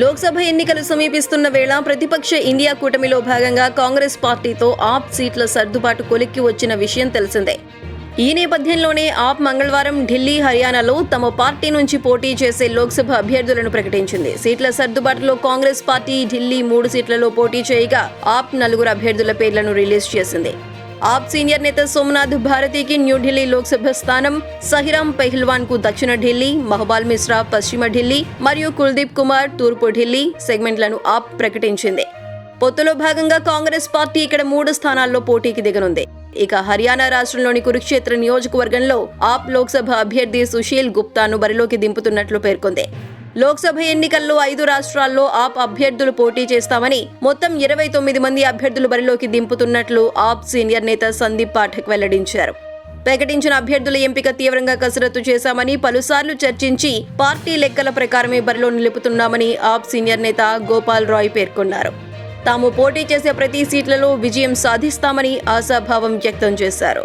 లోక్సభ ఎన్నికలు సమీపిస్తున్న వేళ ప్రతిపక్ష ఇండియా కూటమిలో భాగంగా కాంగ్రెస్ పార్టీతో ఆప్ సీట్ల సర్దుబాటు కొలిక్కి వచ్చిన విషయం తెలిసిందే. ఈ నేపథ్యంలోనే ఆప్ మంగళవారం ఢిల్లీ, హర్యానాలో తమ పార్టీ నుంచి పోటీ చేసే లోక్సభ అభ్యర్థులను ప్రకటించింది. సీట్ల సర్దుబాటులో కాంగ్రెస్ పార్టీ ఢిల్లీ 3 సీట్లలో పోటీ చేయగా ఆప్ 4 అభ్యర్థుల పేర్లను రిలీజ్ చేసింది. ఆప్ సీనియర్ నేత సోమనాథ్ భారతికి న్యూఢిల్లీ లోక్సభ స్థానం, సహిరాం పెహ్ల్వాన్ కు దక్షిణ ఢిల్లీ, మహబాల్ మిశ్రా పశ్చిమ ఢిల్లీ మరియు కుల్దీప్ కుమార్ తూర్పు ఢిల్లీ సెగ్మెంట్లను ఆప్ ప్రకటించింది. పొత్తులో భాగంగా కాంగ్రెస్ పార్టీ ఇక్కడ 3 స్థానాల్లో పోటీకి దిగనుంది. ఇక హర్యానా రాష్ట్రంలోని కురుక్షేత్ర నియోజకవర్గంలో ఆప్ లోక్సభ అభ్యర్థి సుశీల్ గుప్తాను బరిలోకి దింపుతున్నట్లు పేర్కొంది. లోక్సభ ఎన్నికల్లో 5 రాష్ట్రాల్లో ఆప్ అభ్యర్థులు పోటీ చేస్తామని, మొత్తం 29 మంది అభ్యర్థులు బరిలోకి దింపుతున్నట్లు ఆప్ సీనియర్ నేత సందీప్ పాఠక్ వెల్లడించారు. ప్రకటించిన అభ్యర్థుల ఎంపిక తీవ్రంగా కసరత్తు చేశామని, పలుసార్లు చర్చించి పార్టీ లెక్కల ప్రకారమే బరిలో నిలుపుతున్నామని ఆప్ సీనియర్ నేత గోపాల్ రాయ్ పేర్కొన్నారు. తాము పోటీ చేసే ప్రతి సీట్లలో విజయం సాధిస్తామని ఆశాభావం వ్యక్తం చేశారు.